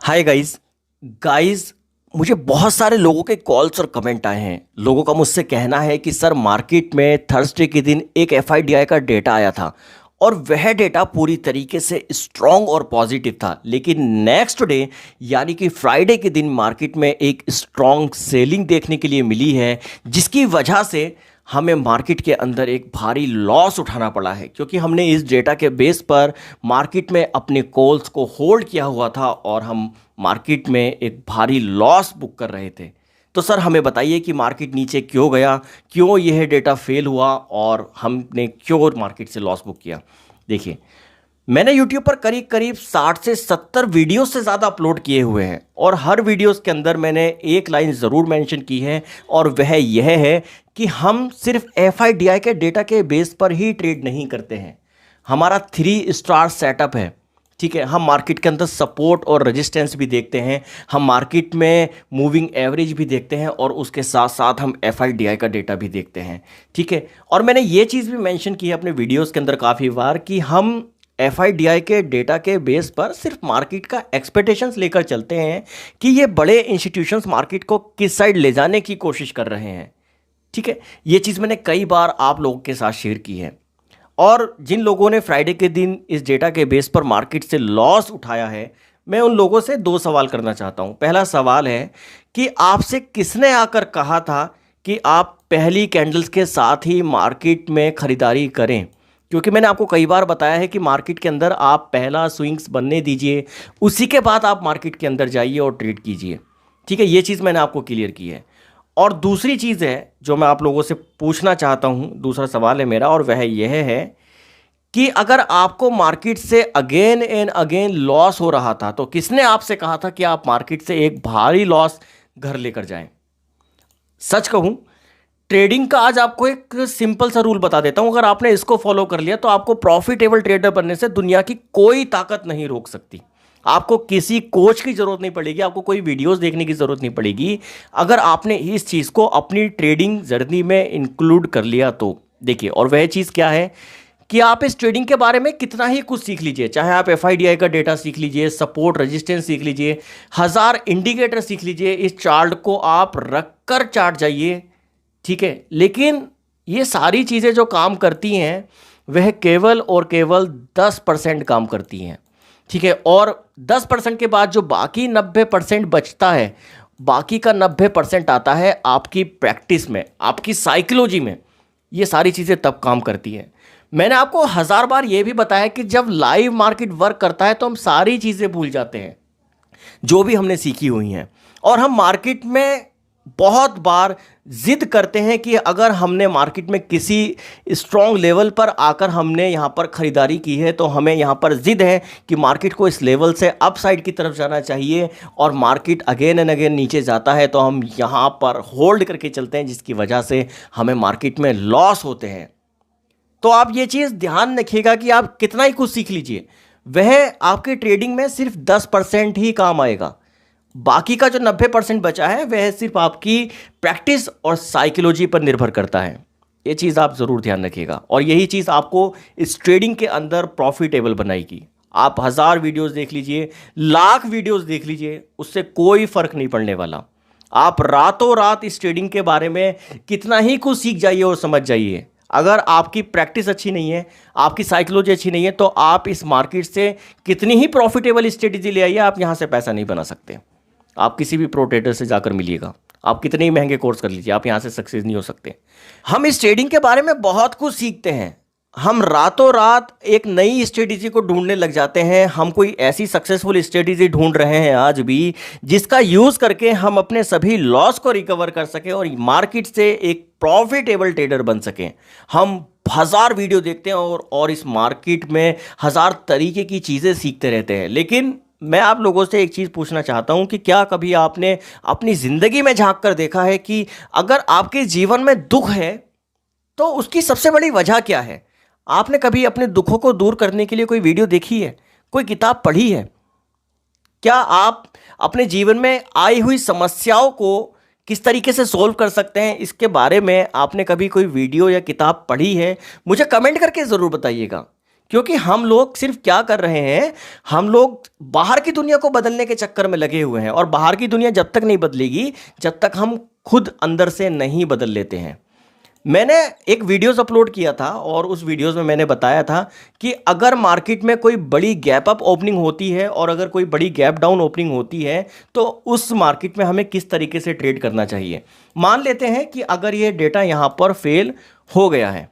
Hi guys guys मुझे बहुत सारे लोगों के कॉल्स और कमेंट आए हैं। लोगों का मुझसे कहना है कि सर मार्केट में थर्सडे के दिन एक एफआईडीआई का डेटा आया था और वह डेटा पूरी तरीके से स्ट्रॉन्ग और पॉजिटिव था, लेकिन नेक्स्ट डे यानी कि फ्राइडे के दिन मार्केट में एक स्ट्रॉन्ग सेलिंग देखने के लिए मिली है, जिसकी वजह से हमें मार्केट के अंदर एक भारी लॉस उठाना पड़ा है, क्योंकि हमने इस डेटा के बेस पर मार्केट में अपने कॉल्स को होल्ड किया हुआ था और हम मार्केट में एक भारी लॉस बुक कर रहे थे। तो सर हमें बताइए कि मार्केट नीचे क्यों गया, क्यों यह डेटा फेल हुआ और हमने क्यों मार्केट से लॉस बुक किया। देखिए, मैंने YouTube पर करीब करीब 60 से 70 वीडियो से ज़्यादा अपलोड किए हुए हैं और हर वीडियोस के अंदर मैंने एक लाइन ज़रूर मेंशन की है और वह यह है कि हम सिर्फ एफआईडीआई के डेटा के बेस पर ही ट्रेड नहीं करते हैं। हमारा 3 स्टार सेटअप है, ठीक है। हम मार्केट के अंदर सपोर्ट और रेजिस्टेंस भी देखते हैं, हम मार्केट में मूविंग एवरेज भी देखते हैं और उसके साथ साथ हम एफआईडीआई का डेटा भी देखते हैं, ठीक है। और मैंने ये चीज़ भी मेंशन की है अपने वीडियोज़ के अंदर काफ़ी बार कि हम एफआईडीआई के डेटा के बेस पर सिर्फ मार्केट का एक्सपेक्टेशंस लेकर चलते हैं कि ये बड़े इंस्टीट्यूशंस मार्केट को किस साइड ले जाने की कोशिश कर रहे हैं, ठीक है। ये चीज़ मैंने कई बार आप लोगों के साथ शेयर की है। और जिन लोगों ने फ्राइडे के दिन इस डेटा के बेस पर मार्केट से लॉस उठाया है, मैं उन लोगों से 2 सवाल करना चाहता हूँ। पहला सवाल है कि आपसे किसने आकर कहा था कि आप पहली कैंडल्स के साथ ही मार्केट में ख़रीदारी करें, क्योंकि मैंने आपको कई बार बताया है कि मार्केट के अंदर आप पहला स्विंग्स बनने दीजिए, उसी के बाद आप मार्केट के अंदर जाइए और ट्रेड कीजिए, ठीक है। ये चीज़ मैंने आपको क्लियर की है। और दूसरी चीज़ है जो मैं आप लोगों से पूछना चाहता हूँ, दूसरा सवाल है मेरा, और वह यह है कि अगर आपको मार्केट से अगेन एंड अगेन लॉस हो रहा था तो किसने आपसे कहा था कि आप मार्केट से एक भारी लॉस घर लेकर जाएं। सच कहूँ, ट्रेडिंग का आज आपको एक सिंपल सा रूल बता देता हूं। अगर आपने इसको फॉलो कर लिया तो आपको प्रॉफिटेबल ट्रेडर बनने से दुनिया की कोई ताकत नहीं रोक सकती। आपको किसी कोच की ज़रूरत नहीं पड़ेगी, आपको कोई वीडियोस देखने की ज़रूरत नहीं पड़ेगी। अगर आपने इस चीज़ को अपनी ट्रेडिंग जर्नी में इंक्लूड कर लिया तो देखिए, और वह चीज़ क्या है कि आप इस ट्रेडिंग के बारे में कितना ही कुछ सीख लीजिए, चाहे आप एफआईडीआई का डेटा सीख लीजिए, सपोर्ट रेजिस्टेंस सीख लीजिए, 1000 इंडिकेटर सीख लीजिए, इस चार्ट को आप रख कर चार्ट जाइए, ठीक है। लेकिन ये सारी चीज़ें जो काम करती हैं वह केवल और केवल 10% काम करती हैं, ठीक है। और 10% के बाद जो बाकी 90% बचता है, बाकी का 90% आता है आपकी प्रैक्टिस में, आपकी साइकोलॉजी में। ये सारी चीज़ें तब काम करती हैं। मैंने आपको 1000 बार ये भी बताया कि जब लाइव मार्केट वर्क करता है तो हम सारी चीज़ें भूल जाते हैं जो भी हमने सीखी हुई हैं, और हम मार्केट में बहुत बार जिद करते हैं कि अगर हमने मार्केट में किसी स्ट्रॉन्ग लेवल पर आकर हमने यहाँ पर ख़रीदारी की है तो हमें यहाँ पर जिद है कि मार्केट को इस लेवल से अप साइड की तरफ जाना चाहिए, और मार्केट अगेन एंड अगेन नीचे जाता है तो हम यहाँ पर होल्ड करके चलते हैं, जिसकी वजह से हमें मार्केट में लॉस होते हैं। तो आप ये चीज़ ध्यान रखिएगा कि आप कितना ही कुछ सीख लीजिए, वह आपके ट्रेडिंग में सिर्फ 10% ही काम आएगा। बाकी का जो 90% बचा है वह सिर्फ आपकी प्रैक्टिस और साइकोलॉजी पर निर्भर करता है। ये चीज़ आप ज़रूर ध्यान रखिएगा, और यही चीज़ आपको इस ट्रेडिंग के अंदर प्रॉफिटेबल बनाएगी। आप 1000 वीडियोस देख लीजिए, लाख वीडियोस देख लीजिए, उससे कोई फ़र्क नहीं पड़ने वाला। आप रातों रात इस ट्रेडिंग के बारे में कितना ही कुछ सीख जाइए और समझ जाइए, अगर आपकी प्रैक्टिस अच्छी नहीं है, आपकी साइकोलॉजी अच्छी नहीं है, तो आप इस मार्केट से कितनी ही प्रॉफिटेबल स्ट्रेटेजी ले आइए, आप यहाँ से पैसा नहीं बना सकते। आप किसी भी प्रो ट्रेडर से जाकर मिलिएगा, आप कितने ही महंगे कोर्स कर लीजिए, आप यहाँ से सक्सेस नहीं हो सकते। हम इस ट्रेडिंग के बारे में बहुत कुछ सीखते हैं, हम रातों रात एक नई स्ट्रेटेजी को ढूंढने लग जाते हैं। हम कोई ऐसी सक्सेसफुल स्ट्रेटेजी ढूंढ रहे हैं आज भी, जिसका यूज़ करके हम अपने सभी लॉस को रिकवर कर सकें और मार्केट से एक प्रॉफिटेबल ट्रेडर बन सकें। हम 1000 वीडियो देखते हैं और इस मार्केट में 1000 तरीके की चीज़ें सीखते रहते हैं, लेकिन मैं आप लोगों से एक चीज़ पूछना चाहता हूं कि क्या कभी आपने अपनी ज़िंदगी में झांक कर देखा है कि अगर आपके जीवन में दुख है तो उसकी सबसे बड़ी वजह क्या है? आपने कभी अपने दुखों को दूर करने के लिए कोई वीडियो देखी है, कोई किताब पढ़ी है? क्या आप अपने जीवन में आई हुई समस्याओं को किस तरीके से सोल्व कर सकते हैं, इसके बारे में आपने कभी कोई वीडियो या किताब पढ़ी है? मुझे कमेंट करके ज़रूर बताइएगा, क्योंकि हम लोग सिर्फ क्या कर रहे हैं, हम लोग बाहर की दुनिया को बदलने के चक्कर में लगे हुए हैं, और बाहर की दुनिया जब तक नहीं बदलेगी जब तक हम खुद अंदर से नहीं बदल लेते हैं। मैंने एक वीडियोस अपलोड किया था और उस वीडियोस में मैंने बताया था कि अगर मार्केट में कोई बड़ी गैप अप ओपनिंग होती है और अगर कोई बड़ी गैप डाउन ओपनिंग होती है तो उस मार्केट में हमें किस तरीके से ट्रेड करना चाहिए। मान लेते हैं कि अगर ये डेटा यहाँ पर फेल हो गया है,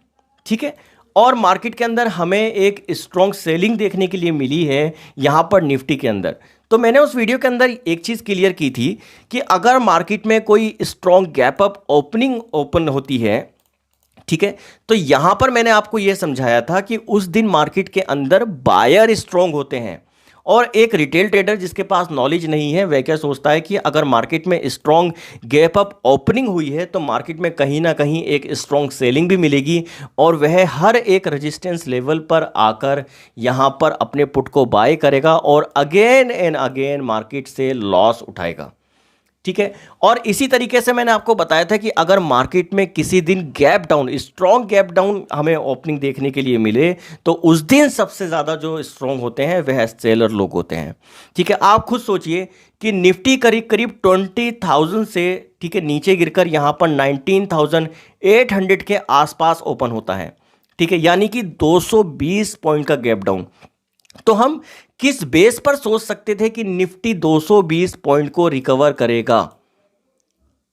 ठीक है, और मार्केट के अंदर हमें एक स्ट्रॉन्ग सेलिंग देखने के लिए मिली है यहाँ पर निफ्टी के अंदर, तो मैंने उस वीडियो के अंदर एक चीज़ क्लियर की थी कि अगर मार्केट में कोई strong gap up opening open होती है, ठीक है, तो यहां पर मैंने आपको यह समझाया था कि उस दिन मार्केट के अंदर बायर स्ट्रांग होते हैं, और एक रिटेल ट्रेडर जिसके पास नॉलेज नहीं है वह क्या सोचता है कि अगर मार्केट में स्ट्रॉन्ग गैप अप ओपनिंग हुई है तो मार्केट में कहीं ना कहीं एक स्ट्रॉन्ग सेलिंग भी मिलेगी और वह हर एक रेजिस्टेंस लेवल पर आकर यहां पर अपने पुट को बाय करेगा और अगेन एंड अगेन मार्केट से लॉस उठाएगा, ठीक है। और इसी तरीके से मैंने आपको बताया था कि अगर मार्केट में किसी दिन gap down, strong gap down हमें ओपनिंग देखने के लिए मिले तो उस दिन सबसे ज़्यादा जो स्ट्रॉन्ग होते हैं वह सेलर लोग होते हैं, ठीक है। आप खुद सोचिए कि निफ्टी करीब करीब 20,000 से, ठीक है, नीचे गिरकर यहाँ पर 19,800 के आसपास ओपन होता है, ठीक है, यानी कि 220 पॉइंट का गैप डाउन। तो हम किस बेस पर सोच सकते थे कि निफ्टी 220 पॉइंट को रिकवर करेगा,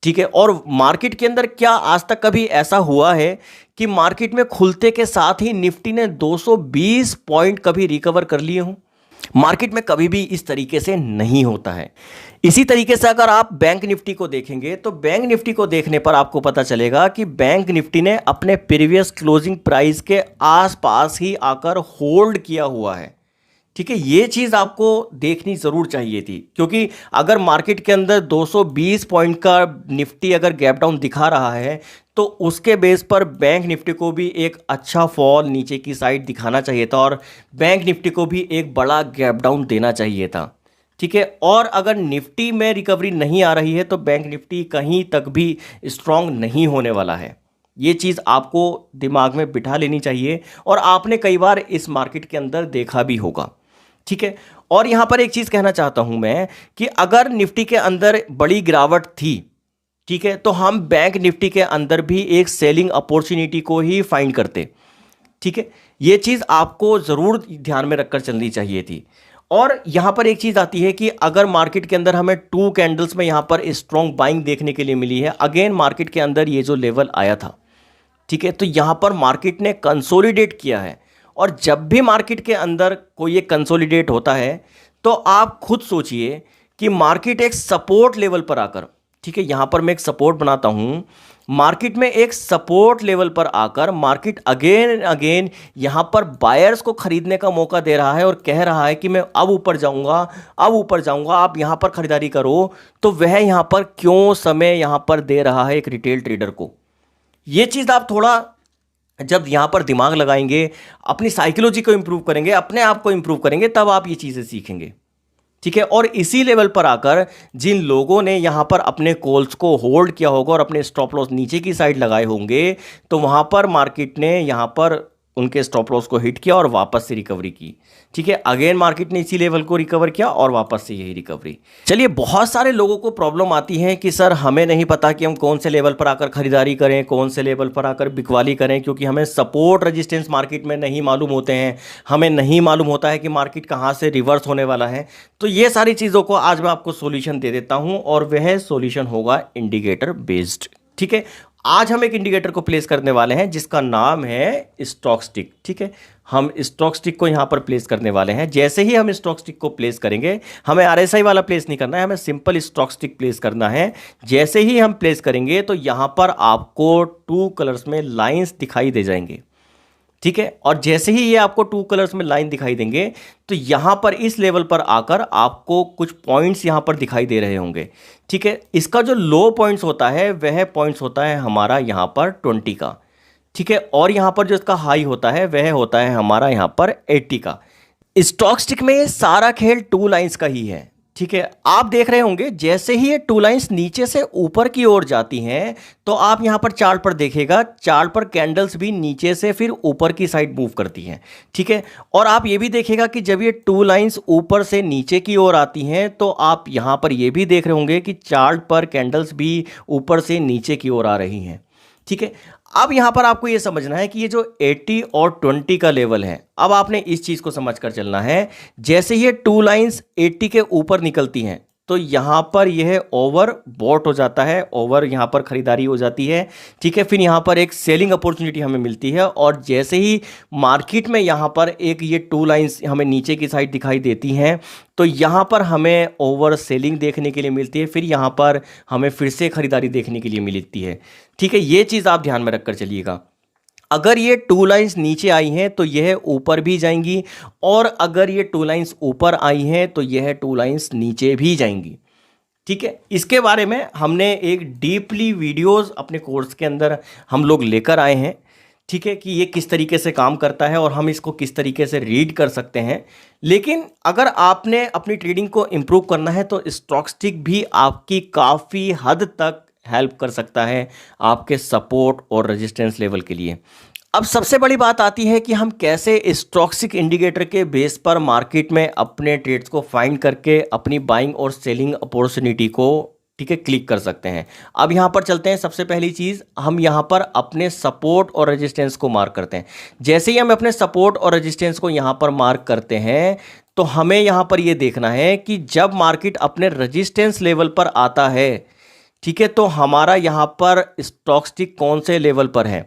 ठीक है। और मार्केट के अंदर क्या आज तक कभी ऐसा हुआ है कि मार्केट में खुलते के साथ ही निफ्टी ने 220 पॉइंट कभी रिकवर कर लिए हों? मार्केट में कभी भी इस तरीके से नहीं होता है। इसी तरीके से अगर आप बैंक निफ्टी को देखेंगे तो बैंक निफ्टी को देखने पर आपको पता चलेगा कि बैंक निफ्टी ने अपने प्रीवियस क्लोजिंग प्राइस के आसपास ही आकर होल्ड किया हुआ है, ठीक है। ये चीज़ आपको देखनी ज़रूर चाहिए थी, क्योंकि अगर मार्केट के अंदर 220 पॉइंट का निफ्टी अगर गैप डाउन दिखा रहा है तो उसके बेस पर बैंक निफ्टी को भी एक अच्छा फॉल नीचे की साइड दिखाना चाहिए था और बैंक निफ्टी को भी एक बड़ा गैप डाउन देना चाहिए था, ठीक है। और अगर निफ्टी में रिकवरी नहीं आ रही है तो बैंक निफ्टी कहीं तक भी स्ट्रांग नहीं होने वाला है। ये चीज़ आपको दिमाग में बिठा लेनी चाहिए और आपने कई बार इस मार्केट के अंदर देखा भी होगा, ठीक है। और यहां पर एक चीज कहना चाहता हूं मैं कि अगर निफ्टी के अंदर बड़ी गिरावट थी, ठीक है, तो हम बैंक निफ्टी के अंदर भी एक सेलिंग अपॉर्चुनिटी को ही फाइंड करते, ठीक है। ये चीज आपको जरूर ध्यान में रखकर चलनी चाहिए थी। और यहां पर एक चीज आती है कि अगर मार्केट के अंदर हमें 2 कैंडल्स में यहां पर स्ट्रॉन्ग बाइंग देखने के लिए मिली है, अगेन मार्केट के अंदर ये जो लेवल आया था, ठीक है, तो यहां पर मार्केट ने कंसोलिडेट किया है। और जब भी मार्केट के अंदर कोई एक कंसोलिडेट होता है तो आप खुद सोचिए कि मार्केट एक सपोर्ट लेवल पर आकर, ठीक है, यहां पर मैं एक सपोर्ट बनाता हूं, मार्केट में एक सपोर्ट लेवल पर आकर मार्केट अगेन अगेन यहां पर बायर्स को खरीदने का मौका दे रहा है और कह रहा है कि मैं अब ऊपर जाऊंगा, अब ऊपर जाऊंगा, आप यहां पर खरीदारी करो, तो वह यहां पर क्यों समय यहां पर दे रहा है एक रिटेल ट्रेडर को? ये चीज़ आप थोड़ा जब यहाँ पर दिमाग लगाएंगे, अपनी साइकोलॉजी को इंप्रूव करेंगे, अपने आप को इंप्रूव करेंगे, तब आप ये चीज़ें सीखेंगे, ठीक है। और इसी लेवल पर आकर जिन लोगों ने यहाँ पर अपने कॉल्स को होल्ड किया होगा और अपने स्टॉप लॉस नीचे की साइड लगाए होंगे, तो वहाँ पर मार्केट ने यहाँ पर उनके स्टॉप लॉस को हिट किया और वापस से रिकवरी की, ठीक है। अगेन मार्केट ने इसी लेवल को रिकवर किया और वापस से यही रिकवरी। चलिए, बहुत सारे लोगों को प्रॉब्लम आती है कि सर हमें नहीं पता कि हम कौन से लेवल पर आकर खरीदारी करें, कौन से लेवल पर आकर बिकवाली करें, क्योंकि हमें सपोर्ट रेजिस्टेंस मार्केट में नहीं मालूम होते हैं, हमें नहीं मालूम होता है कि मार्केट कहाँ से रिवर्स होने वाला है। तो ये सारी चीज़ों को आज मैं आपको सोल्यूशन दे देता हूँ और वह सोल्यूशन होगा इंडिकेटर बेस्ड, ठीक है। आज हम एक इंडिकेटर को प्लेस करने वाले हैं जिसका नाम है स्टॉक स्टिक, ठीक है। हम स्टॉक स्टिक को यहां पर प्लेस करने वाले हैं। जैसे ही हम स्टॉक स्टिक को प्लेस करेंगे, हमें आरएसआई वाला प्लेस नहीं करना है, हमें सिंपल स्टॉक स्टिक प्लेस करना है। जैसे ही हम प्लेस करेंगे तो यहां पर आपको 2 कलर्स में लाइंस दिखाई दे जाएंगे, ठीक है। और जैसे ही ये आपको 2 कलर्स में लाइन दिखाई देंगे तो यहां पर इस लेवल पर आकर आपको कुछ पॉइंट्स यहां पर दिखाई दे रहे होंगे, ठीक है। इसका जो लो पॉइंट्स होता है वह पॉइंट्स होता है हमारा यहां पर 20 का, ठीक है। और यहां पर जो इसका हाई होता है वह होता है हमारा यहां पर 80 का। स्टॉक स्टिक में ये सारा खेल 2 लाइंस का ही है, ठीक है, आप देख रहे होंगे जैसे ही ये टू लाइंस नीचे से ऊपर की ओर जाती हैं तो आप यहां पर चार्ट पर देखिएगा, चार्ट पर कैंडल्स भी नीचे से फिर ऊपर की साइड मूव करती हैं। ठीक है, और आप ये भी देखिएगा कि जब ये टू लाइंस ऊपर से नीचे की ओर आती हैं तो आप यहां पर ये भी देख रहे होंगे कि चार्ट पर कैंडल्स भी ऊपर से नीचे की ओर आ रही हैं। ठीक है, अब यहां पर आपको यह समझना है कि ये जो 80 और 20 का लेवल है, अब आपने इस चीज को समझकर चलना है। जैसे ये टू लाइंस 80 के ऊपर निकलती हैं तो यहां पर यह ओवर बॉट हो जाता है, ओवर यहां पर खरीदारी हो जाती है। ठीक है, फिर यहां पर एक सेलिंग अपॉर्चुनिटी हमें मिलती है, और जैसे ही मार्केट में यहां पर एक ये टू लाइंस हमें नीचे की साइड दिखाई देती हैं तो यहां पर हमें ओवर सेलिंग देखने के लिए मिलती है, फिर यहां पर हमें फिर से खरीदारी देखने के लिए मिलती है। ठीक है, ये चीज़ आप ध्यान में रखकर चलिएगा। अगर ये टू लाइंस नीचे आई हैं तो यह ऊपर भी जाएंगी, और अगर ये टू लाइंस ऊपर आई हैं तो यह टू लाइंस नीचे भी जाएंगी। ठीक है, इसके बारे में हमने एक डीपली वीडियोस अपने कोर्स के अंदर हम लोग लेकर आए हैं। ठीक है, कि ये किस तरीके से काम करता है और हम इसको किस तरीके से रीड कर सकते हैं। लेकिन अगर आपने अपनी ट्रेडिंग को इम्प्रूव करना है तो स्टॉकस्टिक भी आपकी काफ़ी हद तक हेल्प कर सकता है आपके सपोर्ट और रेजिस्टेंस लेवल के लिए। अब सबसे बड़ी बात आती है कि हम कैसे स्टॉक्सिक इंडिकेटर के बेस पर मार्केट में अपने ट्रेड्स को फाइंड करके अपनी बाइंग और सेलिंग अपॉर्चुनिटी को, ठीक है, क्लिक कर सकते हैं। अब यहाँ पर चलते हैं। सबसे पहली चीज़, हम यहाँ पर अपने सपोर्ट और रेजिस्टेंस को मार्क करते हैं। जैसे ही हम अपने सपोर्ट और रेजिस्टेंस को यहाँ पर मार्क करते हैं तो हमें यहाँ पर ये देखना है कि जब मार्केट अपने रेजिस्टेंस लेवल पर आता है, ठीक है, तो हमारा यहाँ पर स्टॉक्स्टिक कौन से लेवल पर है।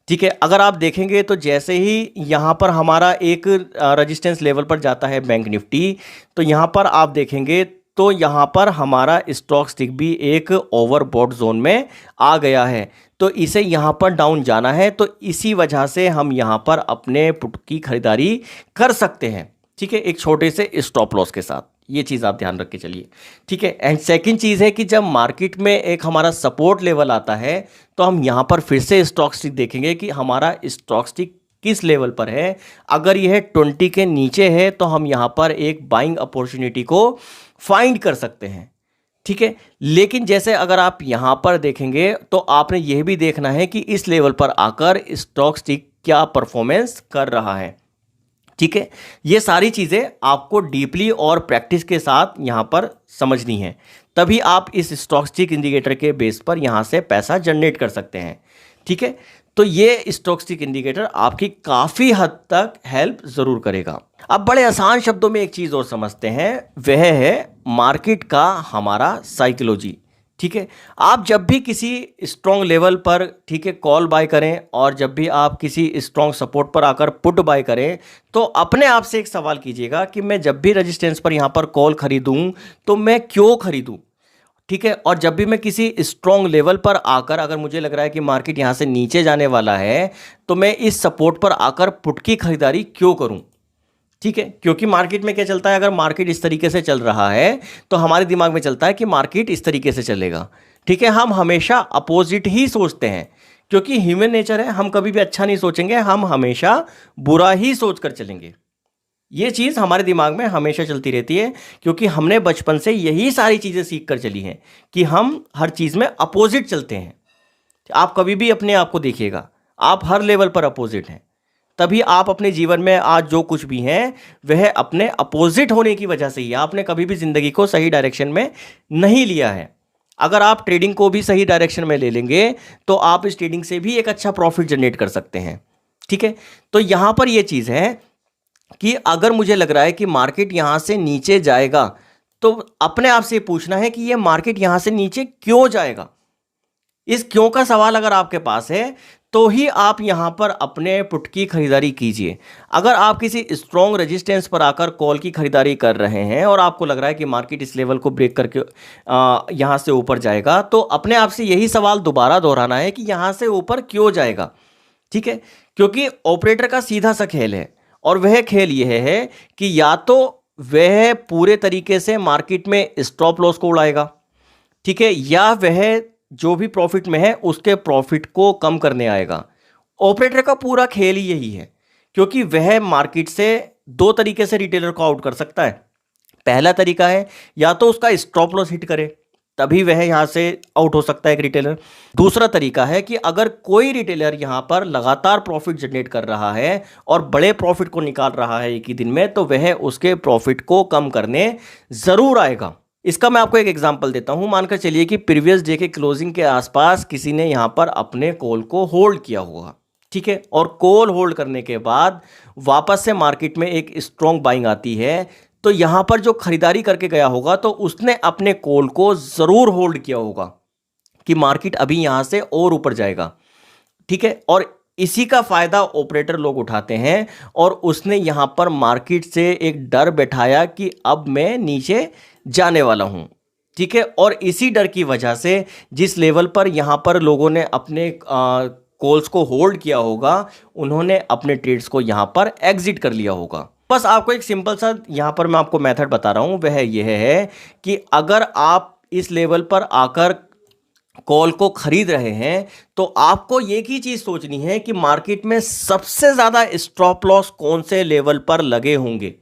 ठीक है, अगर आप देखेंगे तो जैसे ही यहाँ पर हमारा एक रेजिस्टेंस लेवल पर जाता है बैंक निफ्टी, तो यहाँ पर आप देखेंगे तो यहाँ पर हमारा स्टॉक्स्टिक भी एक ओवरबॉट जोन में आ गया है, तो इसे यहाँ पर डाउन जाना है। तो इसी वजह से हम यहाँ पर अपने पुट की खरीदारी कर सकते हैं। ठीक है, एक छोटे से स्टॉप लॉस के साथ, ये चीज़ आप ध्यान रख के चलिए। ठीक है, एंड सेकंड चीज़ है कि जब मार्केट में एक हमारा सपोर्ट लेवल आता है तो हम यहाँ पर फिर से स्टॉक्स्टिक देखेंगे कि हमारा स्टॉक्स्टिक किस लेवल पर है। अगर यह 20 के नीचे है तो हम यहाँ पर एक बाइंग अपॉर्चुनिटी को फाइंड कर सकते हैं। ठीक है, लेकिन जैसे अगर आप यहाँ पर देखेंगे तो आपने यह भी देखना है कि इस लेवल पर आकर स्टॉक्स्टिक क्या परफॉर्मेंस कर रहा है। ठीक है, ये सारी चीज़ें आपको डीपली और प्रैक्टिस के साथ यहाँ पर समझनी है, तभी आप इस स्टॉक्स्टिक इंडिकेटर के बेस पर यहाँ से पैसा जनरेट कर सकते हैं। ठीक है, तो ये स्टॉक्स्टिक इंडिकेटर आपकी काफ़ी हद तक हेल्प ज़रूर करेगा। अब बड़े आसान शब्दों में एक चीज़ और समझते हैं, वह है मार्केट का हमारा साइकोलॉजी। ठीक है, आप जब भी किसी स्ट्रॉन्ग लेवल पर, ठीक है, कॉल बाय करें और जब भी आप किसी स्ट्रॉन्ग सपोर्ट पर आकर पुट बाय करें तो अपने आप से एक सवाल कीजिएगा कि मैं जब भी रेजिस्टेंस पर यहाँ पर कॉल खरीदूं तो मैं क्यों खरीदूं। ठीक है, और जब भी मैं किसी स्ट्रॉन्ग लेवल पर आकर, अगर मुझे लग रहा है कि मार्केट यहाँ से नीचे जाने वाला है तो मैं इस सपोर्ट पर आकर पुट की खरीदारी क्यों करूं। ठीक है, क्योंकि मार्केट में क्या चलता है, अगर मार्केट इस तरीके से चल रहा है तो हमारे दिमाग में चलता है कि मार्केट इस तरीके से चलेगा। ठीक है, हम हमेशा अपोजिट ही सोचते हैं क्योंकि ह्यूमन नेचर है, हम कभी भी अच्छा नहीं सोचेंगे, हम हमेशा बुरा ही सोच कर चलेंगे। ये चीज़ हमारे दिमाग में हमेशा चलती रहती है क्योंकि हमने बचपन से यही सारी चीज़ें सीख कर चली हैं कि हम हर चीज़ में अपोजिट चलते हैं। आप कभी भी अपने आप को देखिएगा, आप हर लेवल पर अपोजिट हैं, तभी आप अपने जीवन में आज जो कुछ भी हैं वह अपने अपोजिट होने की वजह से ही। आपने कभी भी ज़िंदगी को सही डायरेक्शन में नहीं लिया है। अगर आप ट्रेडिंग को भी सही डायरेक्शन में ले लेंगे तो आप इस ट्रेडिंग से भी एक अच्छा प्रॉफिट जनरेट कर सकते हैं। ठीक है, तो यहाँ पर यह चीज़ है कि अगर मुझे लग रहा है कि मार्केट यहाँ से नीचे जाएगा तो अपने आप से पूछना है कि यह मार्केट यहाँ से नीचे क्यों जाएगा। इस क्यों का सवाल अगर आपके पास है तो ही आप यहां पर अपने पुट की खरीदारी कीजिए। अगर आप किसी स्ट्रॉन्ग रेजिस्टेंस पर आकर कॉल की खरीदारी कर रहे हैं और आपको लग रहा है कि मार्केट इस लेवल को ब्रेक करके यहां से ऊपर जाएगा, तो अपने आप से यही सवाल दोबारा दोहराना है कि यहां से ऊपर क्यों जाएगा। ठीक है, क्योंकि ऑपरेटर का सीधा सा खेल है और वह खेल यह है कि या तो वह पूरे तरीके से मार्केट में स्टॉप लॉस को उड़ाएगा, ठीक है, या वह जो भी प्रॉफिट में है उसके प्रॉफिट को कम करने आएगा। ऑपरेटर का पूरा खेल ही यही है क्योंकि वह मार्केट से दो तरीके से रिटेलर को आउट कर सकता है। पहला तरीका है या तो उसका स्टॉप लॉस हिट करे, तभी वह यहाँ से आउट हो सकता है एक रिटेलर। दूसरा तरीका है कि अगर कोई रिटेलर यहाँ पर लगातार प्रॉफिट जनरेट कर रहा है और बड़े प्रॉफिट को निकाल रहा है एक ही दिन में, तो वह उसके प्रॉफिट को कम करने ज़रूर आएगा। इसका मैं आपको एक एग्जांपल देता हूँ। मानकर चलिए कि प्रीवियस डे के क्लोजिंग के आसपास किसी ने यहाँ पर अपने कॉल को होल्ड किया होगा, ठीक है, और कॉल होल्ड करने के बाद वापस से मार्केट में एक स्ट्रॉन्ग बाइंग आती है, तो यहाँ पर जो खरीदारी करके गया होगा तो उसने अपने कॉल को ज़रूर होल्ड किया होगा कि मार्केट अभी यहाँ से और ऊपर जाएगा, ठीक है, और इसी का फ़ायदा ऑपरेटर लोग उठाते हैं और उसने यहाँ पर मार्केट से एक डर बैठाया कि अब मैं नीचे जाने वाला हूँ, ठीक है, और इसी डर की वजह से जिस लेवल पर यहाँ पर लोगों ने अपने कॉल्स को होल्ड किया होगा, उन्होंने अपने ट्रेड्स को यहाँ पर एग्जिट कर लिया होगा। बस आपको एक सिंपल सा यहाँ पर मैं आपको मेथड बता रहा हूँ, वह यह है कि अगर आप इस लेवल पर आकर कॉल को खरीद रहे हैं तो आपको एक ही चीज़ सोचनी है कि मार्केट में सबसे ज़्यादा स्टॉप लॉस कौन से लेवल पर लगे होंगे,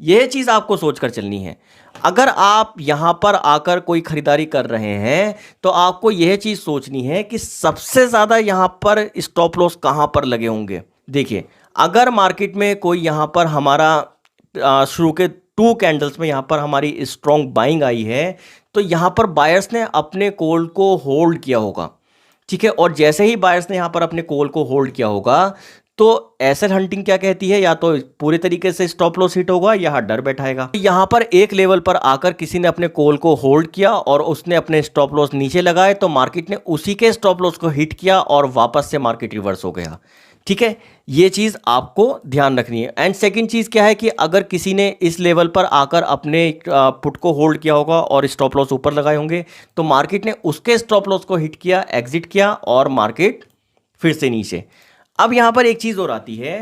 यह चीज़ आपको सोचकर चलनी है। अगर आप यहाँ पर आकर कोई खरीदारी कर रहे हैं तो आपको यह चीज़ सोचनी है कि सबसे ज़्यादा यहाँ पर स्टॉप लॉस कहाँ पर लगे होंगे। देखिए, अगर मार्केट में कोई यहाँ पर हमारा शुरू के 2 कैंडल्स में यहाँ पर हमारी स्ट्रॉन्ग बाइंग आई है, तो यहाँ पर बायर्स ने अपने कॉल को होल्ड किया होगा, ठीक है, और जैसे ही बायर्स ने यहाँ पर अपने कॉल को होल्ड किया होगा तो एसेट हंटिंग क्या कहती है, या तो पूरे तरीके से स्टॉप लॉस हिट होगा या डर बैठाएगा। यहाँ पर एक लेवल पर आकर किसी ने अपने कॉल को होल्ड किया और उसने अपने स्टॉप लॉस नीचे लगाए, तो मार्केट ने उसी के स्टॉप लॉस को हिट किया और वापस से मार्केट रिवर्स हो गया, ठीक है, ये चीज़ आपको ध्यान रखनी है। एंड सेकंड चीज़ क्या है कि अगर किसी ने इस लेवल पर आकर अपने पुट को होल्ड किया होगा और स्टॉप लॉस ऊपर लगाए होंगे, तो मार्केट ने उसके स्टॉप लॉस को हिट किया, एग्जिट किया और मार्केट फिर से नीचे। अब यहाँ पर एक चीज़ और आती है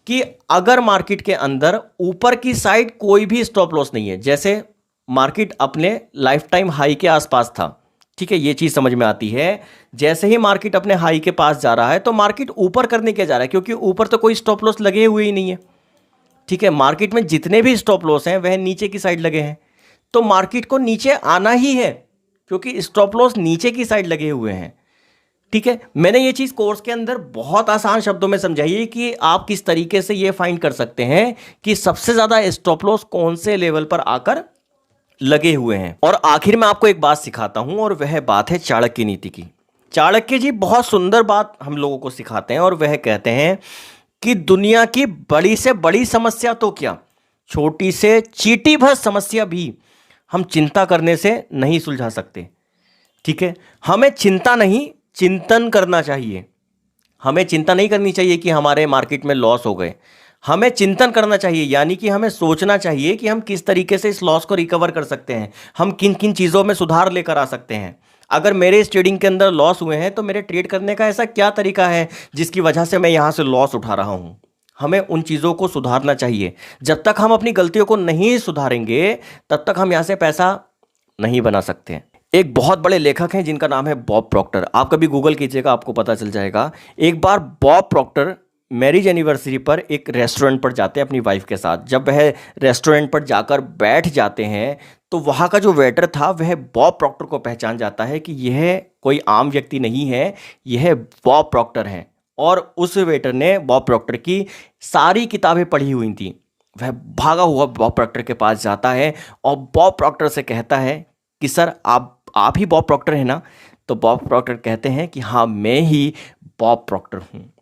कि अगर मार्केट के अंदर ऊपर की साइड कोई भी स्टॉप लॉस नहीं है, जैसे मार्केट अपने लाइफ टाइम हाई के आसपास था, ठीक है, ये चीज़ समझ में आती है। जैसे ही मार्केट अपने हाई के पास जा रहा है तो मार्केट ऊपर करने के जा रहा है, क्योंकि ऊपर तो कोई स्टॉप लॉस लगे हुए ही नहीं है, ठीक है, मार्केट में जितने भी स्टॉप लॉस हैं वह नीचे की साइड लगे हैं, तो मार्केट को नीचे आना ही है क्योंकि स्टॉप लॉस नीचे की साइड लगे हुए हैं, ठीक है। मैंने ये चीज़ कोर्स के अंदर बहुत आसान शब्दों में समझाई है कि आप किस तरीके से ये फाइंड कर सकते हैं कि सबसे ज़्यादा स्टॉप लॉस कौन से लेवल पर आकर लगे हुए हैं। और आखिर में आपको एक बात सिखाता हूं और वह बात है चाणक्य नीति की। चाणक्य जी बहुत सुंदर बात हम लोगों को सिखाते हैं और वह कहते हैं कि दुनिया की बड़ी से बड़ी समस्या तो क्या, छोटी से चींटी भर समस्या भी हम चिंता करने से नहीं सुलझा सकते, ठीक है। हमें चिंता नहीं, चिंतन करना चाहिए। हमें चिंता नहीं करनी चाहिए कि हमारे मार्केट में लॉस हो गए, हमें चिंतन करना चाहिए, यानी कि हमें सोचना चाहिए कि हम किस तरीके से इस लॉस को रिकवर कर सकते हैं, हम किन किन चीज़ों में सुधार लेकर आ सकते हैं। अगर मेरे इस ट्रेडिंग के अंदर लॉस हुए हैं तो मेरे ट्रेड करने का ऐसा क्या तरीका है जिसकी वजह से मैं यहाँ से लॉस उठा रहा हूँ। हमें उन चीज़ों को सुधारना चाहिए। जब तक हम अपनी गलतियों को नहीं सुधारेंगे तब तक हम यहाँ से पैसा नहीं बना सकते। एक बहुत बड़े लेखक हैं जिनका नाम है बॉब प्रॉक्टर, आप कभी गूगल कीजिएगा आपको पता चल जाएगा। एक बार बॉब प्रॉक्टर मैरिज एनिवर्सरी पर एक रेस्टोरेंट पर जाते हैं अपनी वाइफ के साथ। जब वह रेस्टोरेंट पर जाकर बैठ जाते हैं तो वहाँ का जो वेटर था वह बॉब प्रॉक्टर को पहचान जाता है कि यह कोई आम व्यक्ति नहीं है, यह बॉब प्रॉक्टर हैं। और उस वेटर ने बॉब प्रॉक्टर की सारी किताबें पढ़ी हुई थी। वह भागा हुआ बॉब प्रॉक्टर के पास जाता है और बॉब प्रॉक्टर से कहता है कि सर आप ही बॉब प्रॉक्टर हैं ना। तो बॉब प्रॉक्टर कहते हैं कि हाँ मैं ही बॉब प्रॉक्टर हूँ।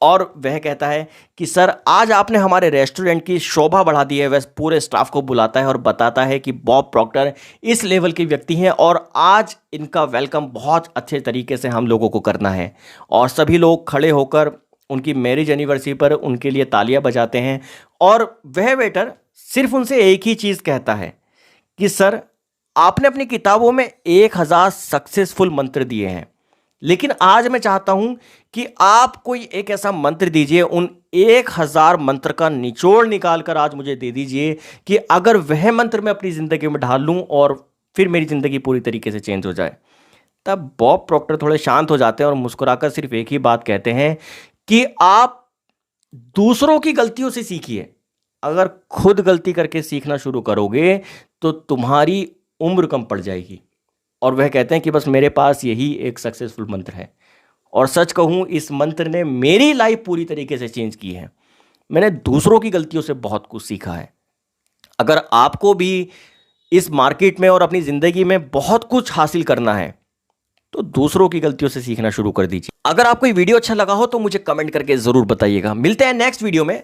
और वह कहता है कि सर आज आपने हमारे रेस्टोरेंट की शोभा बढ़ा दी है। वह पूरे स्टाफ को बुलाता है और बताता है कि बॉब प्रॉक्टर इस लेवल के व्यक्ति हैं और आज इनका वेलकम बहुत अच्छे तरीके से हम लोगों को करना है। और सभी लोग खड़े होकर उनकी मैरिज एनिवर्सरी पर उनके लिए तालियां बजाते हैं। और वह वेटर सिर्फ उनसे एक ही चीज़ कहता है कि सर आपने अपनी किताबों में 1000 सक्सेसफुल मंत्र दिए हैं, लेकिन आज मैं चाहता हूं कि आप कोई एक ऐसा मंत्र दीजिए, उन 1000 मंत्र का निचोड़ निकाल कर आज मुझे दे दीजिए कि अगर वह मंत्र मैं अपनी ज़िंदगी में ढाल लूं और फिर मेरी ज़िंदगी पूरी तरीके से चेंज हो जाए। तब बॉब प्रॉक्टर थोड़े शांत हो जाते हैं और मुस्कुराकर सिर्फ एक ही बात कहते हैं कि आप दूसरों की गलतियों से सीखिए, अगर खुद गलती करके सीखना शुरू करोगे तो तुम्हारी उम्र कम पड़ जाएगी। और वह कहते हैं कि बस मेरे पास यही एक सक्सेसफुल मंत्र है, और सच कहूँ इस मंत्र ने मेरी लाइफ पूरी तरीके से चेंज की है। मैंने दूसरों की गलतियों से बहुत कुछ सीखा है। अगर आपको भी इस मार्केट में और अपनी ज़िंदगी में बहुत कुछ हासिल करना है तो दूसरों की गलतियों से सीखना शुरू कर दीजिए। अगर आपको ये वीडियो अच्छा लगा हो तो मुझे कमेंट करके ज़रूर बताइएगा। मिलते हैं नेक्स्ट वीडियो में।